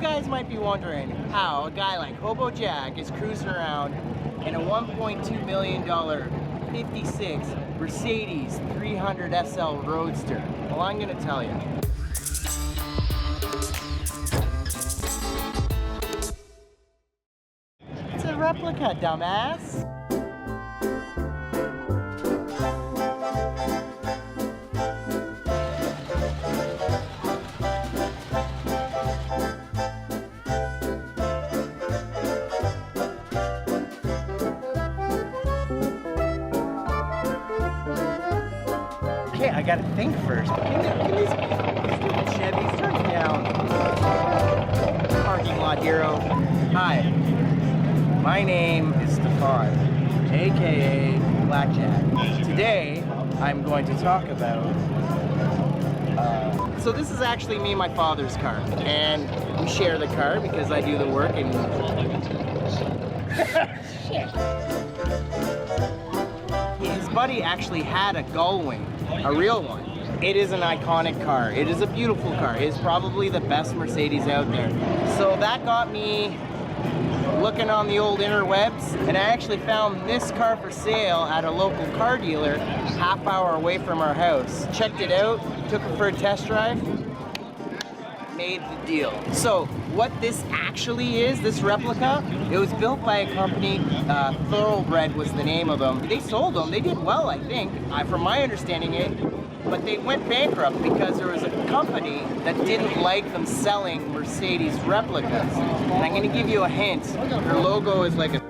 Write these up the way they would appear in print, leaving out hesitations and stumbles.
guys might be wondering how a guy like Hobo Jack is cruising around in a $1.2 million 56 Mercedes 300 SL Roadster. Well, I'm gonna tell you. It's a replica, dumbass. Okay, I gotta think first. Can these stupid Chevys turn me down? Parking lot hero. Hi, my name is Stefan, aka Blackjack. Today, I'm going to talk about. So this is actually me and my father's car, and we share the car because I do the work and. Shit. His buddy actually had a Gullwing. A real one. It is an iconic car. It is a beautiful car. It is probably the best Mercedes out there. So that got me looking on the old interwebs, and I actually found this car for sale at a local car dealer half hour away from our house. Checked it out, took it for a test drive, made the deal. So what this actually is, this replica, it was built by a company, Thoroughbred was the name of them. They sold them, they did well, I think, from my understanding it, but they went bankrupt because there was a company that didn't like them selling Mercedes replicas. And I'm gonna give you a hint, their logo is like a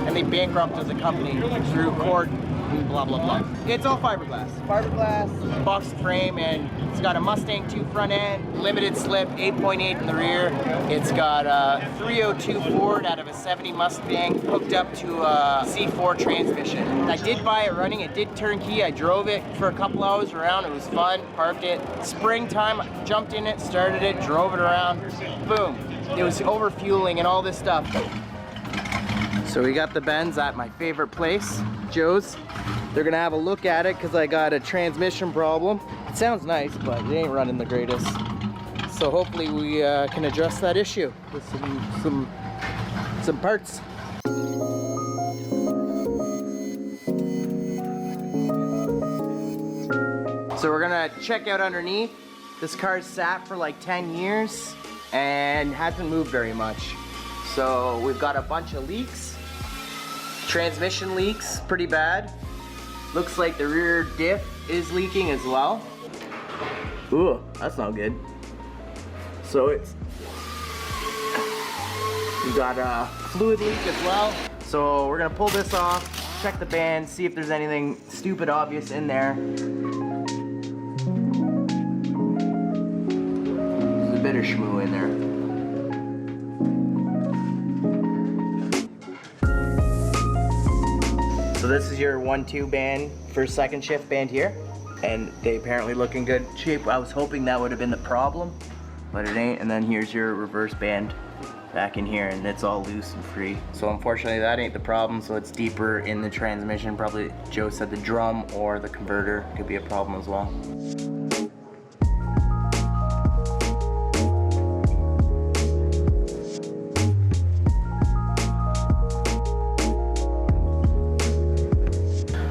and they bankrupted the company through court and blah blah blah. It's all fiberglass. Fiberglass, box frame, and it's got a Mustang 2 front end, limited slip, 8.8 in the rear. It's got a 302 Ford out of a 70 Mustang hooked up to a C4 transmission. I did buy it running, it did turnkey, I drove it for a couple hours around, it was fun, parked it. Springtime, jumped in it, started it, drove it around, boom. It was overfueling and all this stuff. So we got the Benz at my favorite place, Joe's. They're gonna have a look at it because I got a transmission problem. It sounds nice, but it ain't running the greatest. So hopefully we can address that issue with some parts. So we're gonna check out underneath. This car's sat for like 10 years and hasn't moved very much. So we've got a bunch of leaks. Transmission leaks, pretty bad. Looks like the rear diff is leaking as well. Ooh, that's not good. So it's, we got a fluid leak as well. So we're gonna pull this off, check the band, see if there's anything stupid obvious in there. There's a bit of schmoo in there. So this is your 1-2 band for second shift band here, and they apparently look in good shape. I was hoping that would have been the problem, but it ain't. And then here's your reverse band back in here, and it's all loose and free. So unfortunately that ain't the problem, so it's deeper in the transmission. Probably, Joe said the drum or the converter could be a problem as well.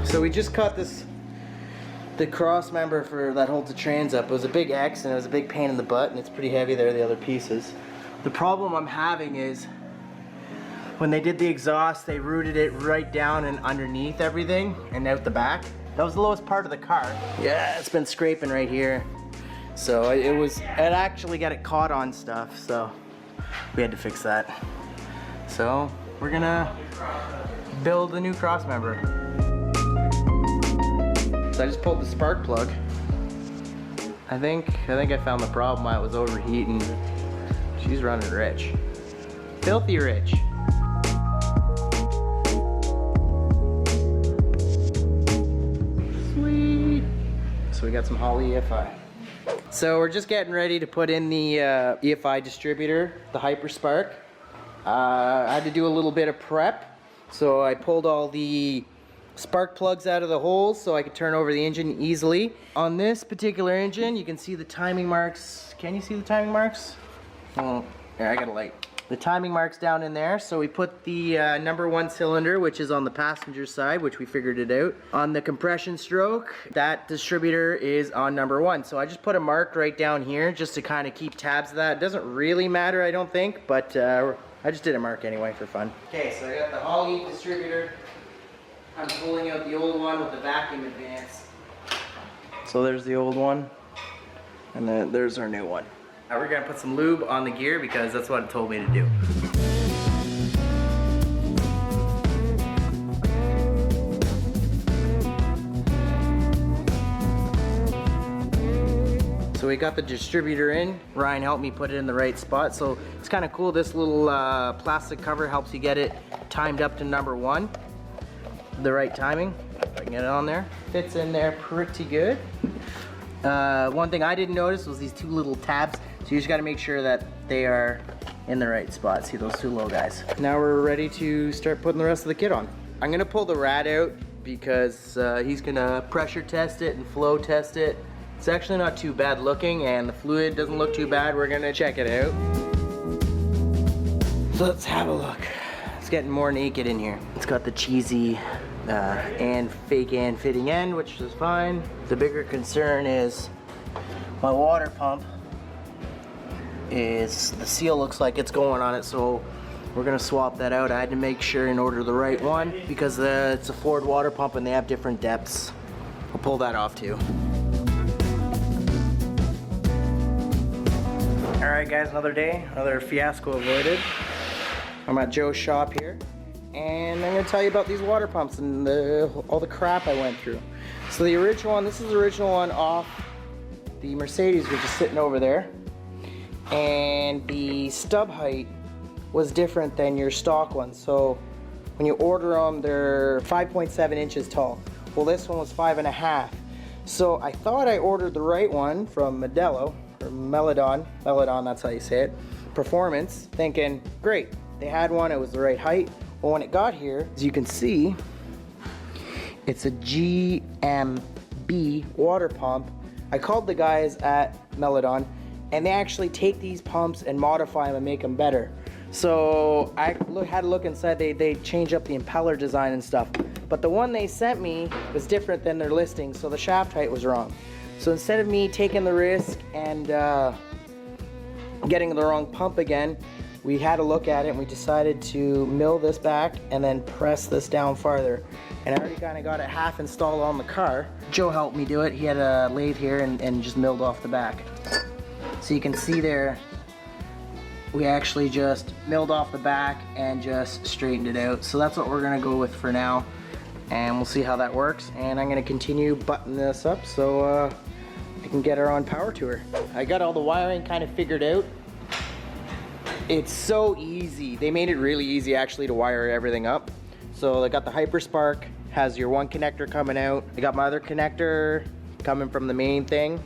So we just cut the Crossmember for that holds the trans up. It was a big X and it was a big pain in the butt, and it's pretty heavy there, the other pieces. The problem I'm having is when they did the exhaust, they rooted it right down and underneath everything and out the back. That was the lowest part of the car. Yeah, it's been scraping right here. So it actually got it caught on stuff, so we had to fix that. So we're gonna build a new Crossmember. So I just pulled the spark plug. I think I found the problem why it was overheating. She's running rich. Filthy rich. Sweet. So we got some Holley EFI. So we're just getting ready to put in the EFI distributor, the Hyperspark. I had to do a little bit of prep. So I pulled all the spark plugs out of the holes so I could turn over the engine easily. On this particular engine, you can see the timing marks. Can you see the timing marks? Oh, yeah, I got a light. The timing mark's down in there, so we put the #1 cylinder, which is on the passenger side, which we figured it out. On the compression stroke, that distributor is on #1. So I just put a mark right down here just to kind of keep tabs of that. It doesn't really matter, I don't think, but I just did a mark anyway for fun. Okay, so I got the Hall heat distributor. I'm pulling out the old one with the vacuum advance. So there's the old one, and then there's our new one. Now we're gonna put some lube on the gear because that's what it told me to do. So we got the distributor in. Ryan helped me put it in the right spot. So it's kind of cool. This little plastic cover helps you get it timed up to #1. The right timing. If I can get it on there. Fits in there pretty good. One thing I didn't notice was these two little tabs. So you just got to make sure that they are in the right spot. See those two little guys. Now we're ready to start putting the rest of the kit on. I'm gonna pull the rad out because he's gonna pressure test it and flow test it. It's actually not too bad looking and the fluid doesn't look too bad. We're gonna check it out. So let's have a look. It's getting more naked in here. It's got the cheesy and fake and fitting end, which is fine. The bigger concern is my water pump. Is the seal looks like it's going on it, so we're gonna swap that out. I had to make sure and order the right one because it's a Ford water pump and they have different depths. I'll pull that off too. All right guys, another day, another fiasco avoided. I'm at Joe's shop here and I'm gonna tell you about these water pumps and all the crap I went through. So the original one, this is the original one off the Mercedes, which is sitting over there. And the stub height was different than your stock one. So when you order them, they're 5.7 inches tall. Well, this one was 5.5. So I thought I ordered the right one from Modelo, or Melodon, that's how you say it, Performance, thinking, great, they had one, it was the right height. Well, when it got here, as you can see, it's a GMB water pump. I called the guys at Melodon, and they actually take these pumps and modify them and make them better. So I had to look inside, they change up the impeller design and stuff. But the one they sent me was different than their listing, so the shaft height was wrong. So instead of me taking the risk and getting the wrong pump again, we had to look at it and we decided to mill this back and then press this down farther. And I already kind of got it half installed on the car. Joe helped me do it. He had a lathe here and just milled off the back. So you can see there, we actually just milled off the back and just straightened it out. So that's what we're gonna go with for now. And we'll see how that works. And I'm gonna continue buttoning this up so I can get her on power tour. I got all the wiring kind of figured out. It's so easy. They made it really easy actually to wire everything up. So I got the Hyperspark, has your one connector coming out. I got my other connector coming from the main thing.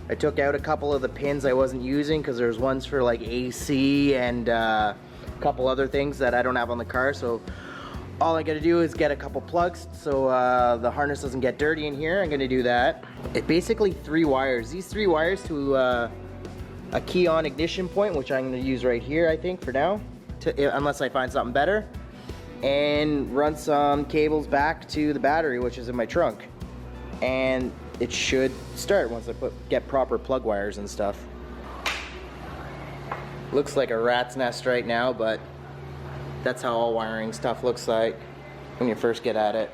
I took out a couple of the pins I wasn't using because there's ones for like AC and a couple other things that I don't have on the car. So all I gotta do is get a couple plugs so the harness doesn't get dirty in here. I'm gonna do that. It's basically 3 wires. These 3 wires to a key on ignition point, which I'm gonna use right here, I think, for now, unless I find something better. And run some cables back to the battery, which is in my trunk. And it should start once I get proper plug wires and stuff. Looks like a rat's nest right now, but that's how all wiring stuff looks like when you first get at it.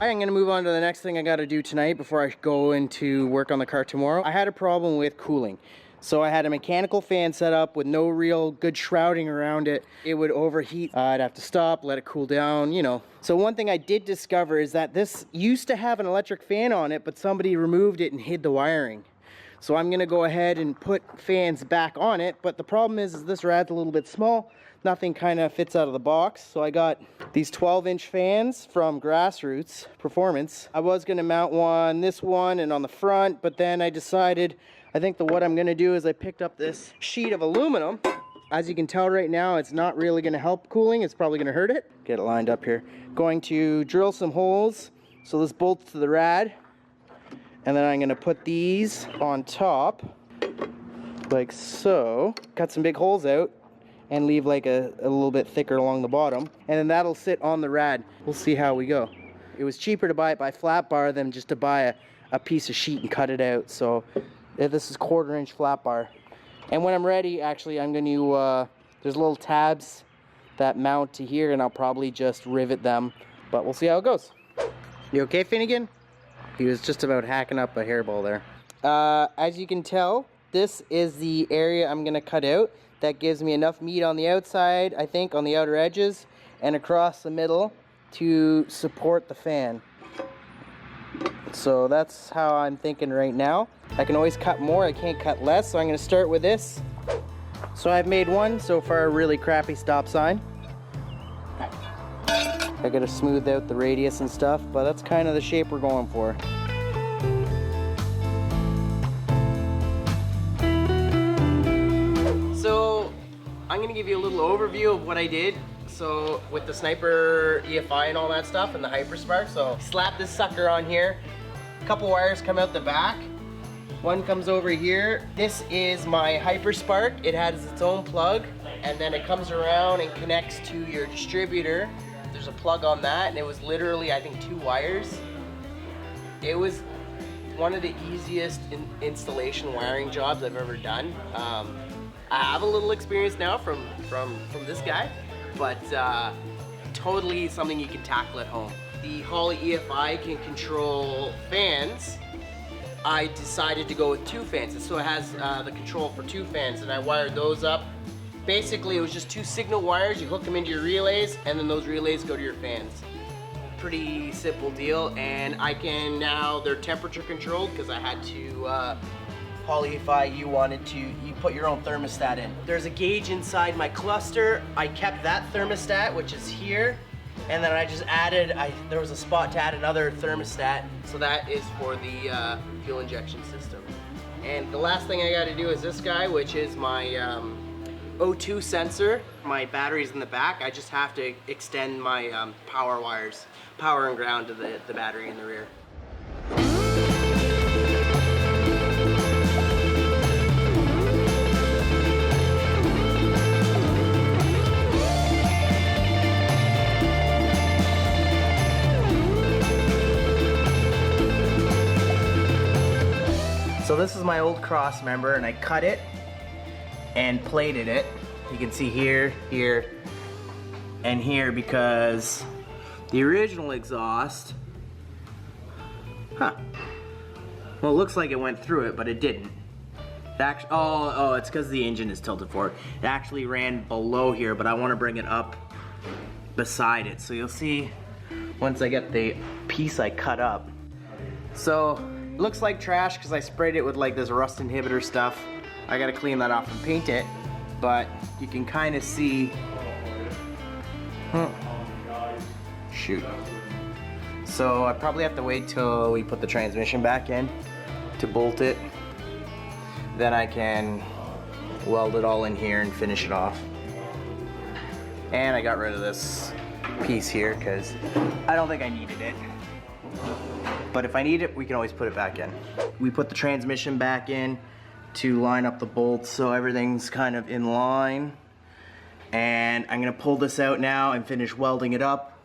I'm gonna move on to the next thing I gotta do tonight before I go into work on the car tomorrow. I had a problem with cooling. So I had a mechanical fan set up with no real good shrouding around it. It would overheat. I'd have to stop, let it cool down, you know. So one thing I did discover is that this used to have an electric fan on it, but somebody removed it and hid the wiring. So I'm gonna go ahead and put fans back on it, but the problem is this rad's a little bit small. Nothing kind of fits out of the box. So I got these 12-inch fans from Grassroots Performance. I was gonna mount this one and on the front, but then I decided, I think what I'm gonna do is I picked up this sheet of aluminum. As you can tell right now, it's not really gonna help cooling. It's probably gonna hurt it. Get it lined up here. Going to drill some holes. So this bolts to the rad. And then I'm gonna put these on top. like so. Cut some big holes out and leave like a little bit thicker along the bottom, and then that'll sit on the rad. We'll see how we go. It was cheaper to buy it by flat bar than just to buy a piece of sheet and cut it out. So this is 1/4 inch flat bar. And when I'm ready, actually I'm gonna there's little tabs that mount to here, and I'll probably just rivet them, but we'll see how it goes. You okay, Finnegan? He was just about hacking up a hairball there. As you can tell, this is the area I'm gonna cut out. That gives me enough meat on the outside, I think, on the outer edges, and across the middle to support the fan. So that's how I'm thinking right now. I can always cut more, I can't cut less, so I'm gonna start with this. So I've made one so far, a really crappy stop sign. I gotta smooth out the radius and stuff, but that's kind of the shape we're going for. So I'm gonna give you a little overview of what I did. So with the Sniper EFI and all that stuff and the Hyperspark, so slap this sucker on here. A couple wires come out the back. One comes over here. This is my Hyperspark. It has its own plug, and then it comes around and connects to your distributor. There's a plug on that, and it was literally, I think, 2 wires. It was one of the easiest installation wiring jobs I've ever done. I have a little experience now from this guy, but totally something you can tackle at home. The Holley EFI can control fans. I decided to go with 2 fans, so it has the control for 2 fans, and I wired those up. Basically, it was just 2 signal wires. You hook them into your relays, and then those relays go to your fans. Pretty simple deal, and I can now, they're temperature controlled because I had to, Holley EFI, you put your own thermostat in. There's a gauge inside my cluster. I kept that thermostat, which is here. And then I just added, there was a spot to add another thermostat, so that is for the fuel injection system. And the last thing I gotta do is this guy, which is my O2 sensor. My battery's in the back. I just have to extend my power wires, power and ground to the battery in the rear. So this is my old Crossmember, and I cut it and plated it. You can see here, here, and here, because the original exhaust, well, it looks like it went through it, but it didn't. It actually, oh, it's because the engine is tilted forward. It actually ran below here, but I want to bring it up beside it. So you'll see once I get the piece I cut up. So it looks like trash because I sprayed it with like this rust inhibitor stuff. I gotta clean that off and paint it, but you can kind of see, shoot. So I probably have to wait till we put the transmission back in to bolt it. Then I can weld it all in here and finish it off. And I got rid of this piece here because I don't think I needed it. But if I need it, we can always put it back in. We put the transmission back in to line up the bolts so everything's kind of in line. And I'm gonna pull this out now and finish welding it up.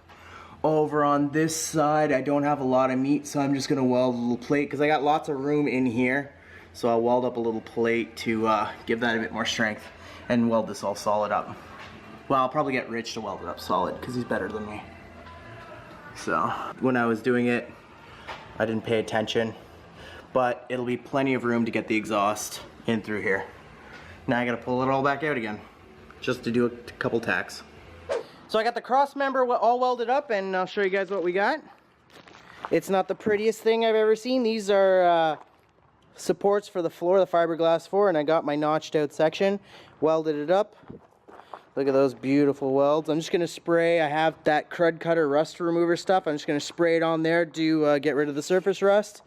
Over on this side, I don't have a lot of meat, so I'm just gonna weld a little plate because I got lots of room in here. So I'll weld up a little plate to give that a bit more strength and weld this all solid up. Well, I'll probably get Rich to weld it up solid because he's better than me. So when I was doing it, I didn't pay attention, but it'll be plenty of room to get the exhaust in through here. Now I gotta pull it all back out again, just to do a couple tacks. So I got the Crossmember all welded up, and I'll show you guys what we got. It's not the prettiest thing I've ever seen. These are supports for the floor, the fiberglass floor, and I got my notched out section, welded it up. Look at those beautiful welds. I'm just gonna spray, I have that crud cutter rust remover stuff. I'm just gonna spray it on there to get rid of the surface rust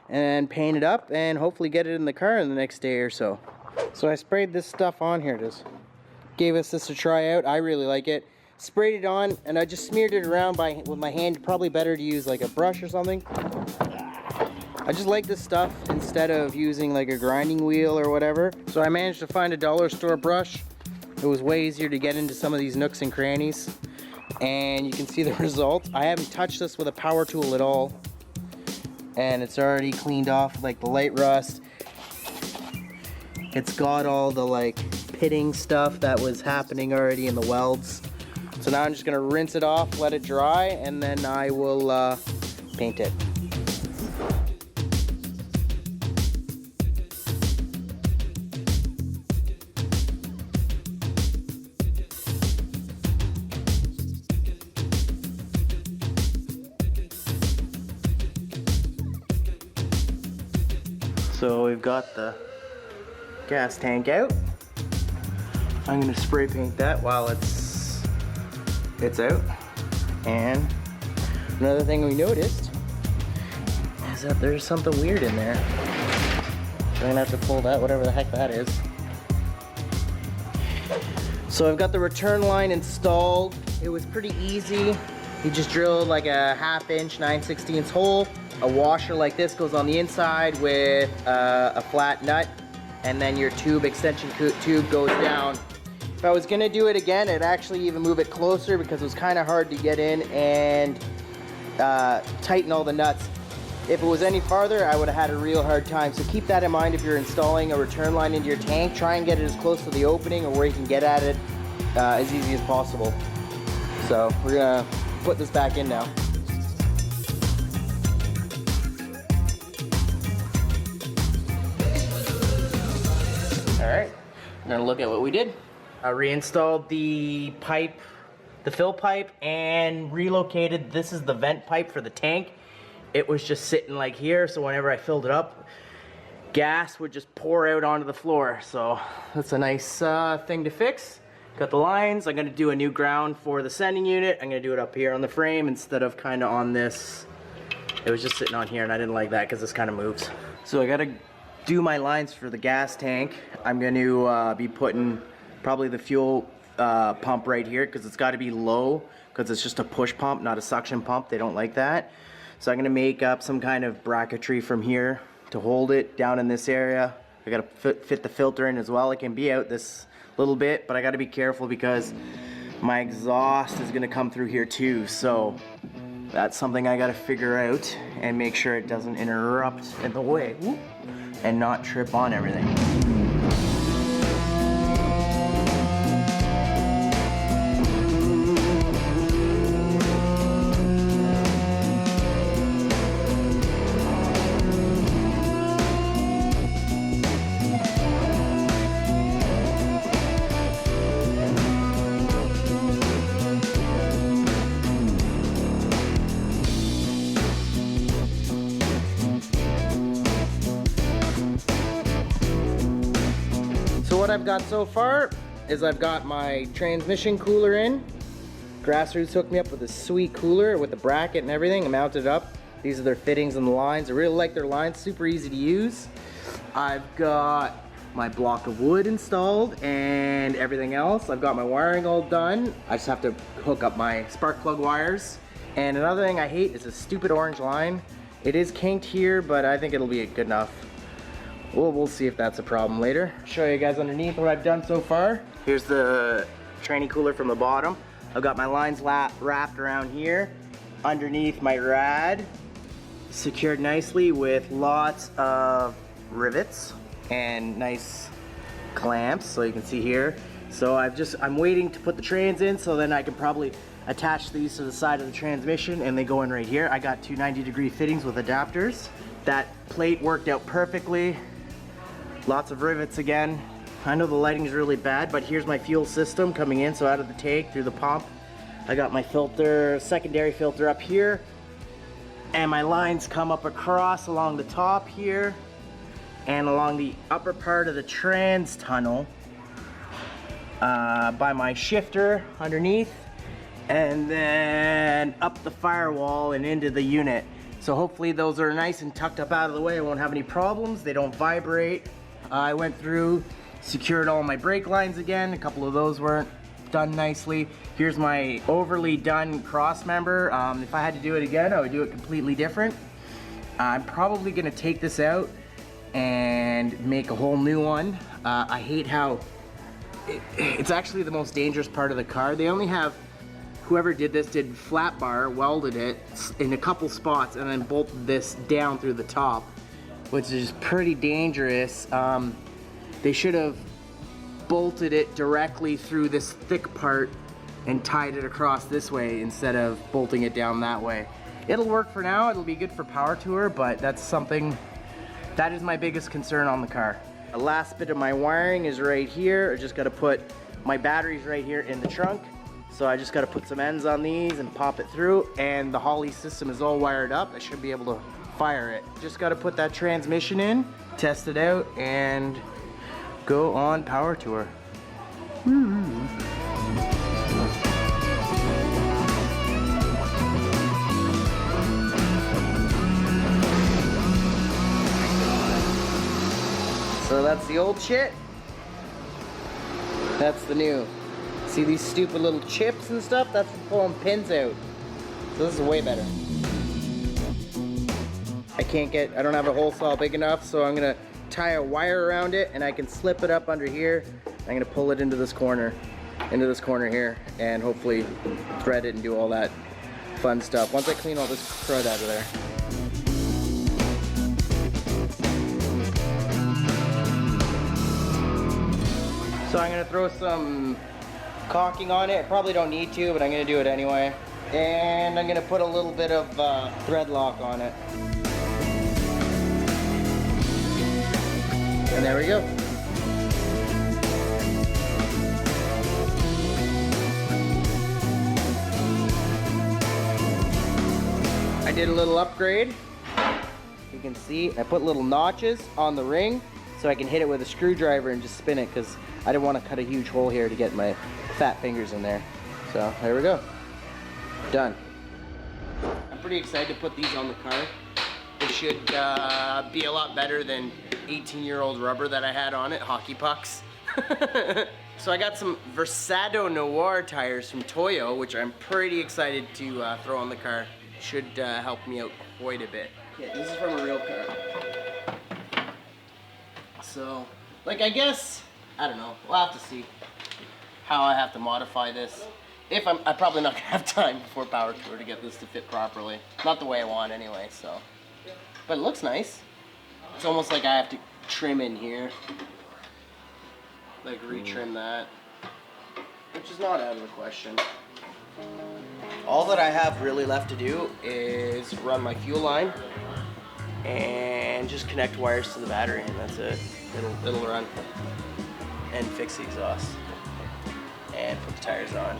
and paint it up and hopefully get it in the car in the next day or so. So I sprayed this stuff on here. Just gave us this a try out. I really like it. Sprayed it on and I just smeared it around with my hand. Probably better to use like a brush or something. I just like this stuff instead of using like a grinding wheel or whatever. So I managed to find a dollar store brush. It was way easier to get into some of these nooks and crannies. And you can see the result. I haven't touched this with a power tool at all. And it's already cleaned off like the light rust. It's got all the like pitting stuff that was happening already in the welds. So now I'm just gonna rinse it off, let it dry, and then I will paint it. So we've got the gas tank out. I'm gonna spray paint that while it's out. And another thing we noticed is that there's something weird in there. So I'm gonna have to pull that, whatever the heck that is. So I've got the return line installed. It was pretty easy. You just drilled like a 1/2 inch 9/16 hole. A washer like this goes on the inside with a flat nut, and then your tube extension tube goes down. If I was gonna do it again, I'd actually even move it closer because it was kind of hard to get in and tighten all the nuts. If it was any farther, I would have had a real hard time. So keep that in mind if you're installing a return line into your tank. Try and get it as close to the opening or where you can get at it as easy as possible. So we're gonna put this back in now. Alright, I'm gonna look at what we did. I reinstalled the pipe, the fill pipe, and relocated. This is the vent pipe for the tank. It was just sitting like here, so whenever I filled it up, gas would just pour out onto the floor. So that's a nice thing to fix. Got the lines. I'm gonna do a new ground for the sending unit. I'm gonna do it up here on the frame instead of kind of on this. It was just sitting on here and I didn't like that because this kind of moves. So I gotta do my lines for the gas tank. I'm going to be putting probably the fuel pump right here because it's got to be low because it's just a push pump, not a suction pump. They don't like that. So I'm going to make up some kind of bracketry from here to hold it down in this area. I got to fit the filter in as well. It can be out this little bit, but I got to be careful because my exhaust is going to come through here too. So that's something I got to figure out and make sure it doesn't interrupt in the way. Whoop. And not trip on everything. What I've got so far is I've got my transmission cooler in. Grassroots hooked me up with a sweet cooler with the bracket and everything. I mounted it up. These are their fittings and the lines. I really like their lines, super easy to use. I've got my block of wood installed and everything else. I've got my wiring all done. I just have to hook up my spark plug wires. And another thing I hate is a stupid orange line. It is kinked here, but I think it'll be good enough. We'll see if that's a problem later. Show you guys underneath what I've done so far. Here's the tranny cooler from the bottom. I've got my lines wrapped around here. Underneath my rad, secured nicely with lots of rivets and nice clamps, so you can see here. So I'm waiting to put the trans in so then I can probably attach these to the side of the transmission and they go in right here. I got two 90-degree fittings with adapters. That plate worked out perfectly. Lots of rivets again. I know the lighting is really bad, but here's my fuel system coming in, so out of the tank through the pump. I got my filter, secondary filter up here, and my lines come up across along the top here and along the upper part of the trans tunnel by my shifter underneath, and then up the firewall and into the unit. So hopefully those are nice and tucked up out of the way. I won't have any problems. They don't vibrate. I went through, secured all my brake lines again. A couple of those weren't done nicely. Here's my overly done cross member. If I had to do it again, I would do it completely different. I'm probably gonna take this out and make a whole new one. I hate how it's actually the most dangerous part of the car. They only have, whoever did this did flat bar, welded it in a couple spots, and then bolted this down through the top, which is pretty dangerous. They should have bolted it directly through this thick part and tied it across this way instead of bolting it down that way. It'll work for now, it'll be good for power tour, but that's something, that is my biggest concern on the car. The last bit of my wiring is right here. I just gotta put my batteries right here in the trunk. So I just gotta put some ends on these and pop it through, and the Holley system is all wired up. I should be able to fire it. Just gotta put that transmission in, test it out, and go on power tour. So that's the old shit. That's the new. See these stupid little chips and stuff? That's for pulling pins out. So this is way better. I don't have a hole saw big enough, so I'm gonna tie a wire around it and I can slip it up under here. I'm gonna pull it into this corner here, and hopefully thread it and do all that fun stuff once I clean all this crud out of there. So I'm gonna throw some caulking on it. I probably don't need to, but I'm gonna do it anyway. And I'm gonna put a little bit of thread lock on it. And there we go. I did a little upgrade. You can see I put little notches on the ring so I can hit it with a screwdriver and just spin it, because I didn't want to cut a huge hole here to get my fat fingers in there. So there we go. Done. I'm pretty excited to put these on the car. It should be a lot better than 18-year-old rubber that I had on it, hockey pucks. So I got some Versado Noir tires from Toyo, which I'm pretty excited to throw on the car. Should help me out quite a bit. Yeah, this is from a real car. So, like, I guess, I don't know, we'll have to see how I have to modify this. I'm probably not gonna have time before power tour to get this to fit properly. Not the way I want anyway, so. But it looks nice. It's almost like I have to trim in here. Like retrim that, which is not out of the question. All that I have really left to do is run my fuel line and just connect wires to the battery, and that's it. It'll run. And fix the exhaust. And put the tires on.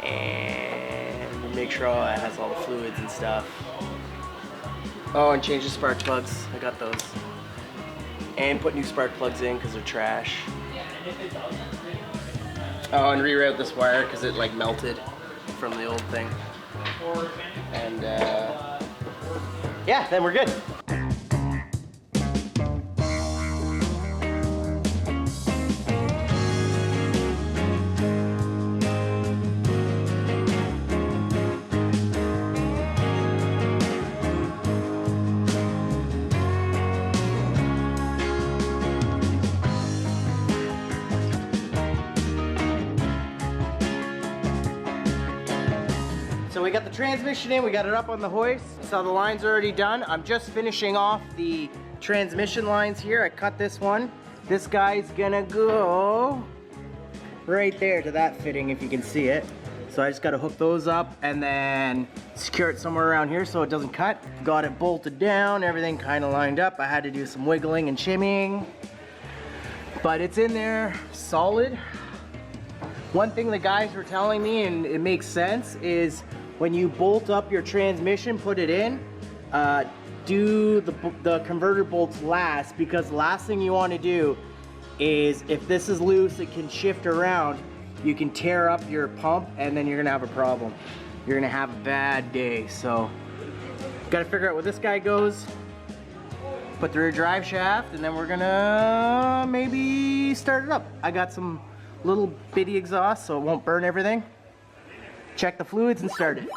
And make sure it has all the fluids and stuff. Oh, and change the spark plugs. I got those. And put new spark plugs in because they're trash. Oh, and reroute this wire because it like melted from the old thing. And yeah, then we're good. So we got the transmission in, we got it up on the hoist. So the line's already done. I'm just finishing off the transmission lines here. I cut this one. This guy's gonna go right there to that fitting, if you can see it. So I just gotta hook those up and then secure it somewhere around here so it doesn't cut. Got it bolted down, everything kind of lined up. I had to do some wiggling and shimmying, but it's in there solid. One thing the guys were telling me, and it makes sense, is when you bolt up your transmission, put it in, do the converter bolts last, because the last thing you want to do is, if this is loose, it can shift around, you can tear up your pump and then you're gonna have a problem. You're gonna have a bad day. So gotta figure out where this guy goes, put the rear drive shaft, and then we're gonna maybe start it up. I got some little bitty exhaust so it won't burn everything. Check the fluids and start it.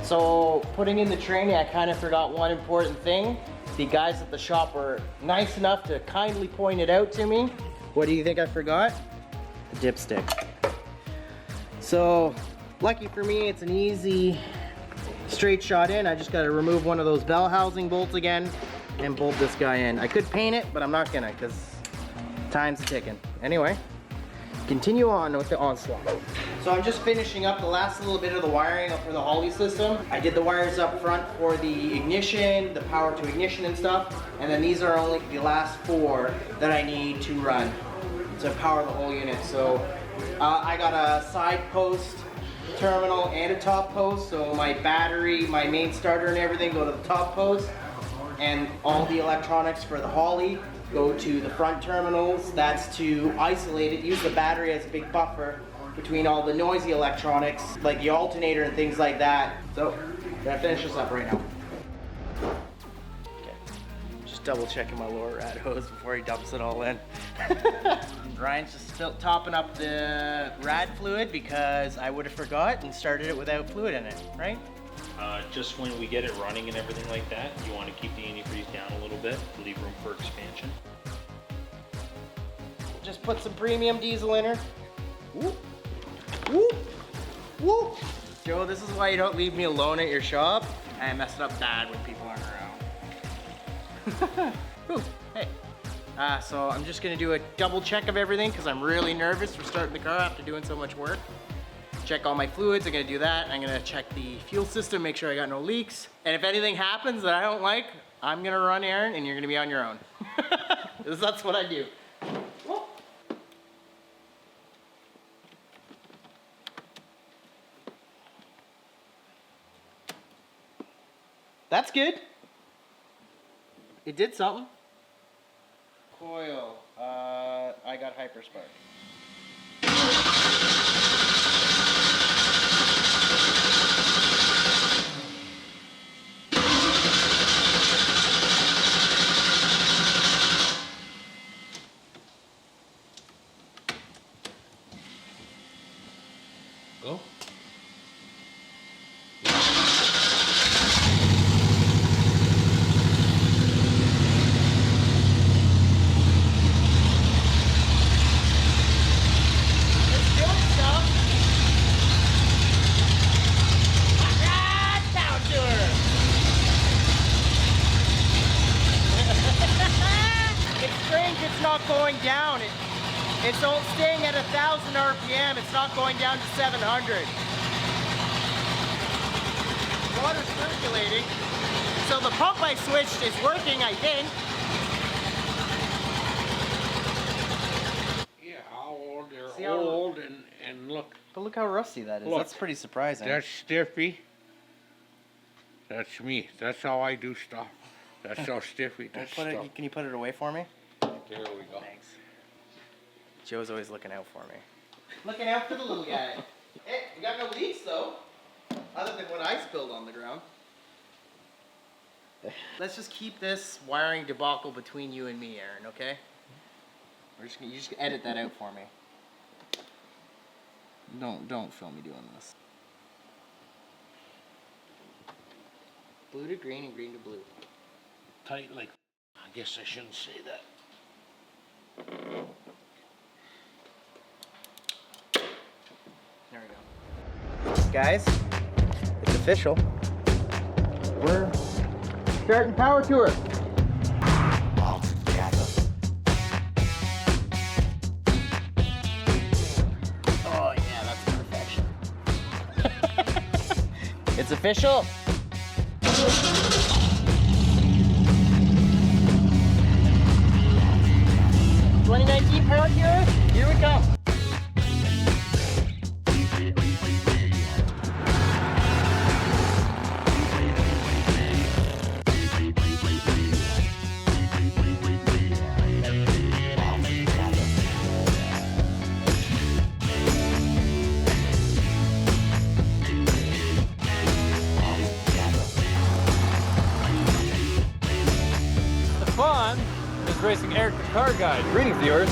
So putting in the training, I kind of forgot one important thing. The guys at the shop were nice enough to kindly point it out to me. What do you think I forgot? The dipstick. So lucky for me, it's an easy straight shot in. I just got to remove one of those bell housing bolts again and bolt this guy in. I could paint it, but I'm not gonna because time's ticking. Anyway, continue on with the onslaught. So I'm just finishing up the last little bit of the wiring for the Holley system. I did the wires up front for the ignition, the power to ignition and stuff, and then these are only the last 4 that I need to run to power the whole unit. So I got a side post terminal and a top post, so my battery, my main starter and everything go to the top post, and all the electronics for the Holley go to the front terminals. That's to isolate it, use the battery as a big buffer between all the noisy electronics, like the alternator and things like that. So, I'm gonna finish this up right now. Okay, just double checking my lower rad hose before he dumps it all in. Ryan's just still topping up the rad fluid because I would have forgot and started it without fluid in it, right? Just when we get it running and everything like that, you want to keep the antifreeze down a little bit to leave room for expansion. Just put some premium diesel in her. Whoop, whoop, whoop. Joe, this is why you don't leave me alone at your shop. I messed up bad when people aren't around. Ooh, hey. So I'm just gonna do a double check of everything because I'm really nervous for starting the car after doing so much work. Check all my fluids, I'm gonna do that. I'm gonna check the fuel system, make sure I got no leaks. And if anything happens that I don't like, I'm gonna run Aaron and you're gonna be on your own. That's what I do. That's good. It did something. Coil, I got hyperspark. Go. Going down. It's staying at 1,000 RPM. It's not going down to 700. Water's circulating. So the pump I switched is working, I think. Yeah, how old they're old and look. But look how rusty that is. Look, that's pretty surprising. That's Stiffy. That's me. That's how I do stuff. That's how Stiffy does stuff. Can you put it away for me? There we go. Thanks. Joe's always looking out for me. Looking out for the little guy. Hey, we got no leaks though, other than what I spilled on the ground. Let's just keep this wiring debacle between you and me, Aaron, okay? You just edit that out for me. Don't film me doing this. Blue to green and green to blue. Tight like, I guess I shouldn't say that. There we go. Guys, it's official. We're starting power tour. Oh, yeah, that's perfection. It's official. 2019 power tour, here we come. Stefan is racing Eric the Car Guy. Greetings, viewers.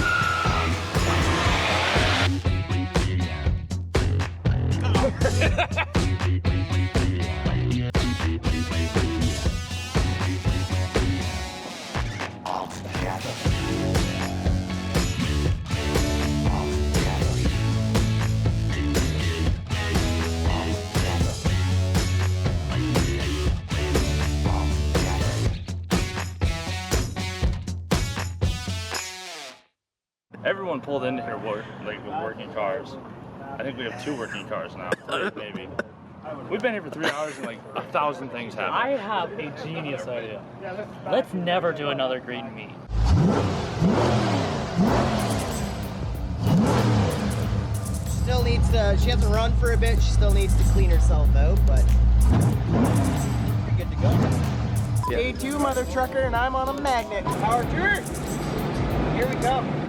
everyone pulled into here with working cars. I think we have 2 working cars now, 3 maybe. We've been here for 3 hours and like 1,000 things happen. I have a genius idea. Let's never do another green meet. Still needs to, she hasn't run for a bit, she still needs to clean herself out, but we're good to go. Day 2, mother trucker, and I'm on a magnet. Power turn! Here we go.